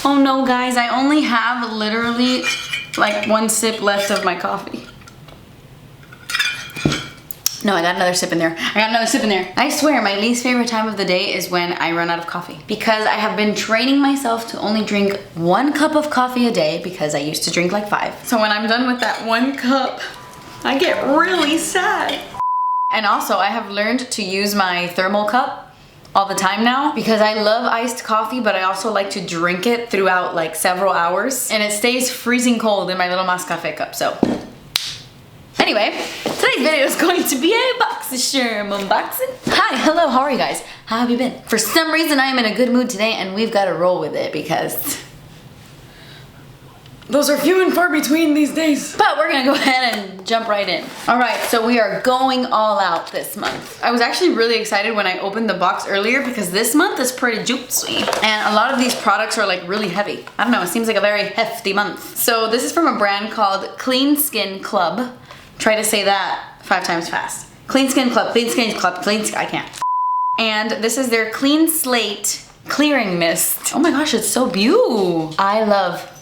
Oh no, guys, I only have literally like 1 sip left of my coffee. No, I got another sip in there. I swear, my least favorite time of the day is when I run out of coffee. Because I have been training myself to only drink 1 cup of coffee a day because I used to drink like 5. So when I'm done with that 1 cup, I get really sad. And also, I have learned to use my thermal cup all the time now because I love iced coffee, but I also like to drink it throughout like several hours. And it stays freezing cold in my little Nescafe cup, so. Anyway, today's video is going to be a Boxycharm unboxing. Hi, hello, how are you guys? How have you been? For some reason, I am in a good mood today and we've got to roll with it because those are few and far between these days. But we're gonna go ahead and jump right in. All right, so we are going all out this month. I was actually really excited when I opened the box earlier because this month is pretty juicy. And a lot of these products are like really heavy. I don't know, it seems like a very hefty month. So this is from a brand called Clean Skin Club. Try to say that 5 times fast. Clean Skin Club, Clean Skin Club, I can't. And this is their Clean Slate Clearing Mist. Oh my gosh, it's so beautiful. I love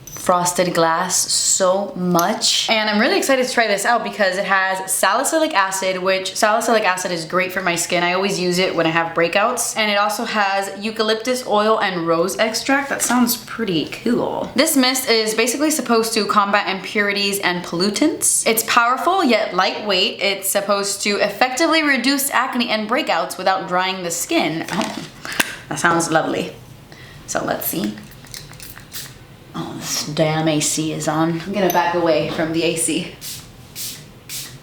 frosted glass so much. And I'm really excited to try this out because it has salicylic acid, which salicylic acid is great for my skin. I always use it when I have breakouts. And it also has eucalyptus oil and rose extract. That sounds pretty cool. This mist is basically supposed to combat impurities and pollutants. It's powerful yet lightweight. It's supposed to effectively reduce acne and breakouts without drying the skin. Oh, that sounds lovely. So let's see. Oh, this damn AC is on. I'm gonna back away from the AC.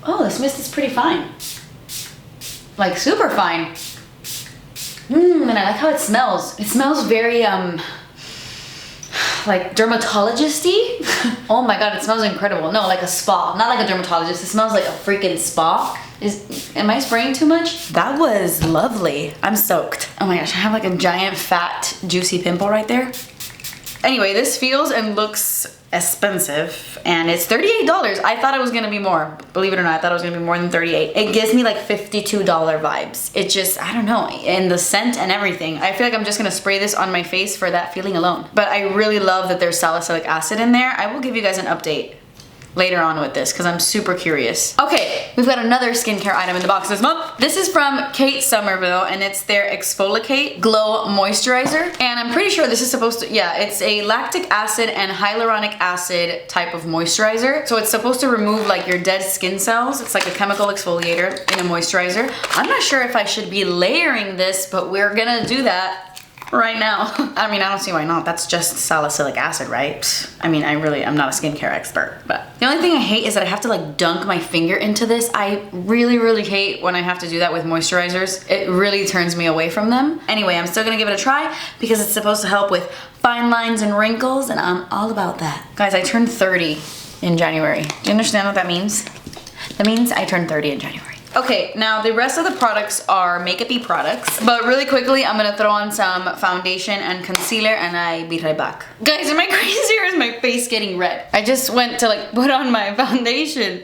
Oh, this mist is pretty fine. Like super fine. And I like how it smells. It smells very, like dermatologist-y. Oh my god, it smells incredible. No, like a spa. Not like a dermatologist. It smells like a freaking spa. Am I spraying too much? That was lovely. I'm soaked. Oh my gosh, I have like a giant, fat, juicy pimple right there. Anyway, this feels and looks expensive and it's $38. I thought it was gonna be more. Believe it or not, I thought it was gonna be more than $38. It gives me like $52 vibes. It just, I don't know, and the scent and everything. I feel like I'm just gonna spray this on my face for that feeling alone. But I really love that there's salicylic acid in there. I will give you guys an update later on with this because I'm super curious. Okay, we've got another skincare item in the box this month. This is from Kate Somerville and it's their ExfoliKate Glow Moisturizer. And I'm pretty sure this is supposed to, yeah, it's a lactic acid and hyaluronic acid type of moisturizer. So it's supposed to remove like your dead skin cells. It's like a chemical exfoliator in a moisturizer. I'm not sure if I should be layering this, but we're gonna do that right now. I mean, I don't see why not. That's just salicylic acid, right? I mean, I'm not a skincare expert, but the only thing I hate is that I have to like dunk my finger into this. I really, really hate when I have to do that with moisturizers. It really turns me away from them. Anyway, I'm still gonna give it a try because it's supposed to help with fine lines and wrinkles and I'm all about that. Guys, I turned 30 in January. Do you understand what that means? That means I turned 30 in January. Okay, now the rest of the products are makeup-y products, but really quickly I'm gonna throw on some foundation and concealer and I'll be right back. Guys, am I crazy or is my face getting red? I just went to like put on my foundation.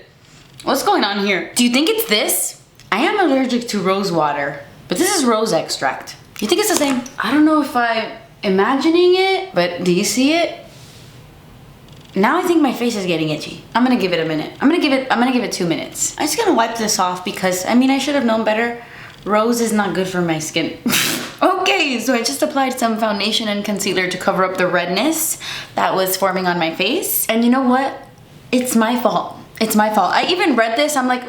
What's going on here? Do you think it's this? I am allergic to rose water, but this is rose extract. You think it's the same? I don't know if I'm imagining it, but do you see it? Now I think my face is getting itchy. I'm gonna give it a minute. I'm gonna give it 2 minutes. I'm just gonna wipe this off because, I mean, I should have known better. Rose is not good for my skin. Okay, so I just applied some foundation and concealer to cover up the redness that was forming on my face. And you know what? It's my fault. It's my fault. I even read this, I'm like,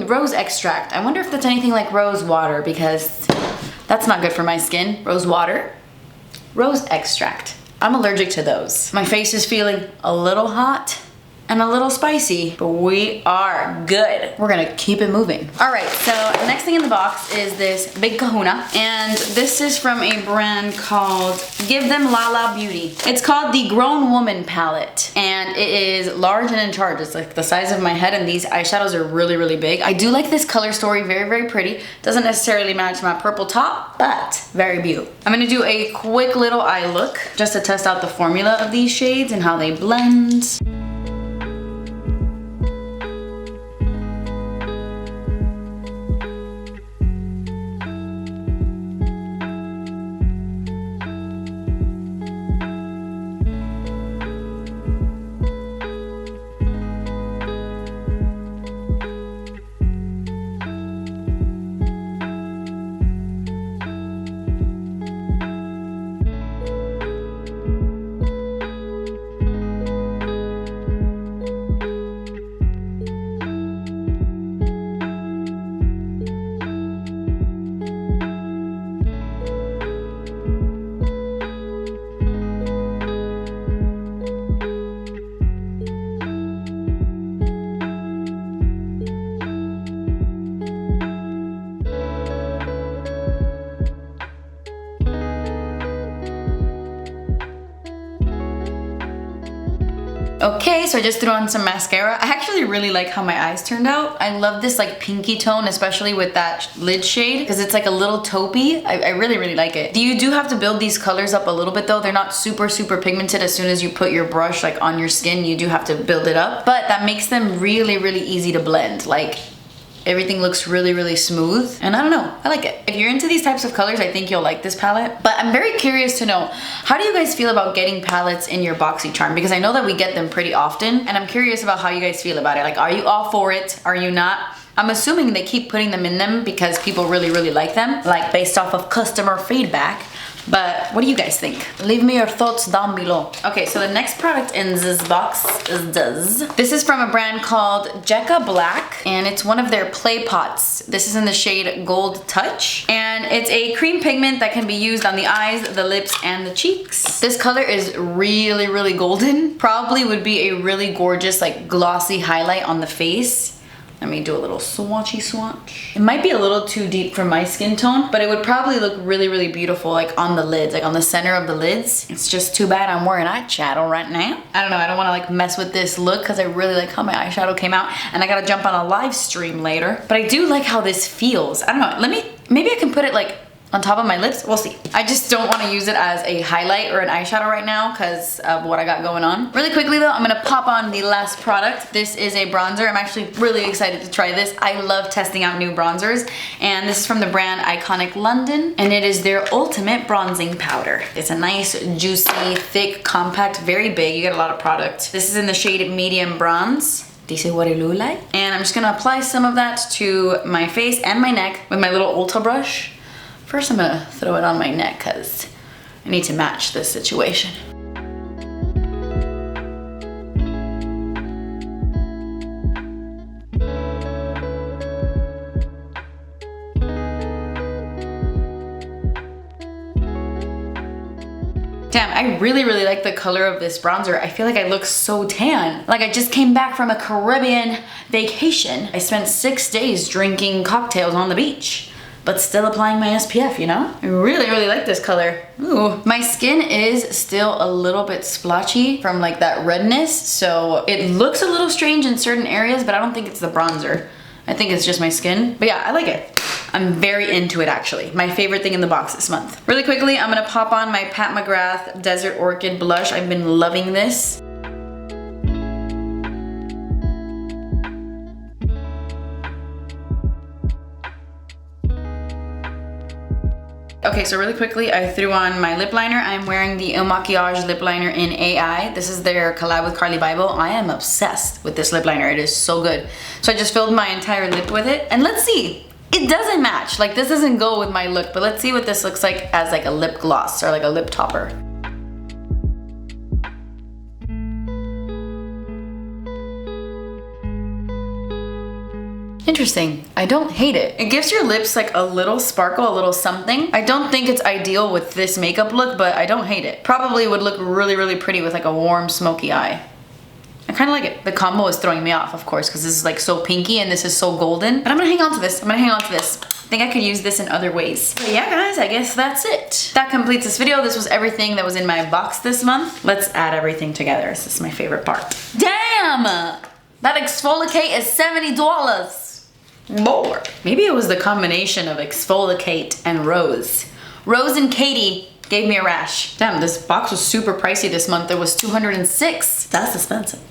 rose extract. I wonder if that's anything like rose water because that's not good for my skin. Rose water, rose extract. I'm allergic to those. My face is feeling a little hot and a little spicy, but we are good. We're gonna keep it moving. All right, so the next thing in the box is this big kahuna, and this is from a brand called Give Them Lala Beauty. It's called the Grown Woman Palette, and it is large and in charge. It's like the size of my head, and these eyeshadows are really, really big. I do like this color story, very, very pretty. Doesn't necessarily match my purple top, but very beautiful. I'm gonna do a quick little eye look just to test out the formula of these shades and how they blend. Okay, so I just threw on some mascara. I actually really like how my eyes turned out. I love this like pinky tone, especially with that lid shade, because it's like a little taupey. I really, really like it. You do have to build these colors up a little bit though. They're not super, super pigmented. As soon as you put your brush like on your skin, you do have to build it up. But that makes them really, really easy to blend. Like, everything looks really, really smooth. And I don't know, I like it. If you're into these types of colors, I think you'll like this palette. But I'm very curious to know, how do you guys feel about getting palettes in your Boxycharm? Because I know that we get them pretty often, and I'm curious about how you guys feel about it. Like, are you all for it? Are you not? I'm assuming they keep putting them in them because people really, really like them, like based off of customer feedback. But what do you guys think? Leave me your thoughts down below. Okay, so the next product in this box is this. This is from a brand called Jecca Blac, and it's one of their play pots. This is in the shade Gold Touch, and it's a cream pigment that can be used on the eyes, the lips, and the cheeks. This color is really, really golden. Probably would be a really gorgeous, like glossy highlight on the face. Let me do a little swatchy swatch. It might be a little too deep for my skin tone, but it would probably look really, really beautiful like on the lids, like on the center of the lids. It's just too bad I'm wearing eyeshadow right now. I don't know, I don't wanna like mess with this look because I really like how my eyeshadow came out, and I gotta jump on a live stream later. But I do like how this feels. I don't know, maybe I can put it like on top of my lips, we'll see. I just don't want to use it as a highlight or an eyeshadow right now because of what I got going on. Really quickly though, I'm gonna pop on the last product. This is a bronzer. I'm actually really excited to try this. I love testing out new bronzers, and this is from the brand Iconic London, and it is their ultimate bronzing powder. It's a nice, juicy, thick, compact, very big. You get a lot of product. This is in the shade Medium Bronze. This is what it looks like. And I'm just gonna apply some of that to my face and my neck with my little Ulta brush. First, I'm gonna throw it on my neck because I need to match this situation. Damn, I really, really like the color of this bronzer. I feel like I look so tan. Like I just came back from a Caribbean vacation. I spent 6 days drinking cocktails on the beach, but still applying my SPF, you know? I really, really like this color. Ooh. My skin is still a little bit splotchy from like that redness, so it looks a little strange in certain areas, but I don't think it's the bronzer. I think it's just my skin. But yeah, I like it. I'm very into it actually. My favorite thing in the box this month. Really quickly, I'm gonna pop on my Pat McGrath Desert Orchid blush. I've been loving this. Okay, so really quickly, I threw on my lip liner. I'm wearing the Makiage lip liner in AI. This is their collab with Carly Bible. I am obsessed with this lip liner. It is so good. So I just filled my entire lip with it. And let's see. It doesn't match. Like, this doesn't go with my look, but let's see what this looks like as like a lip gloss or like a lip topper. Interesting. I don't hate it. It gives your lips like a little sparkle, a little something. I don't think it's ideal with this makeup look, but I don't hate it. Probably would look really, really pretty with like a warm, smoky eye. I kind of like it. The combo is throwing me off, of course, because this is like so pinky and this is so golden. But I'm gonna hang on to this. I'm gonna hang on to this. I think I could use this in other ways. But yeah, guys, I guess that's it. That completes this video. This was everything that was in my box this month. Let's add everything together. This is my favorite part. Damn! That ExfoliKate is $70. More. Maybe it was the combination of ExfoliKate and Rose. Rose and Katie gave me a rash. Damn, this box was super pricey this month. It was $206. That's expensive.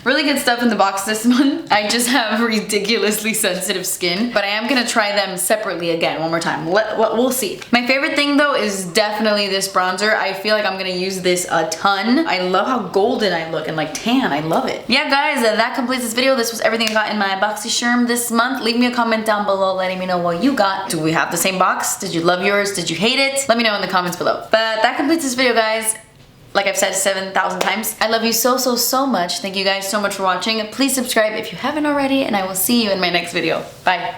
Really good stuff in the box this month. I just have ridiculously sensitive skin, but I am gonna try them separately again one more time. We'll see. My favorite thing though is definitely this bronzer. I feel like I'm gonna use this a ton. I love how golden I look and like tan. I love it. Yeah, guys, that completes this video. This was everything I got in my Boxycharm this month. Leave me a comment down below letting me know what you got. Do we have the same box? Did you love yours? Did you hate it? Let me know in the comments below. But that completes this video, guys. Like I've said 7,000 times, I love you so, so, so much. Thank you guys so much for watching. Please subscribe if you haven't already, and I will see you in my next video. Bye.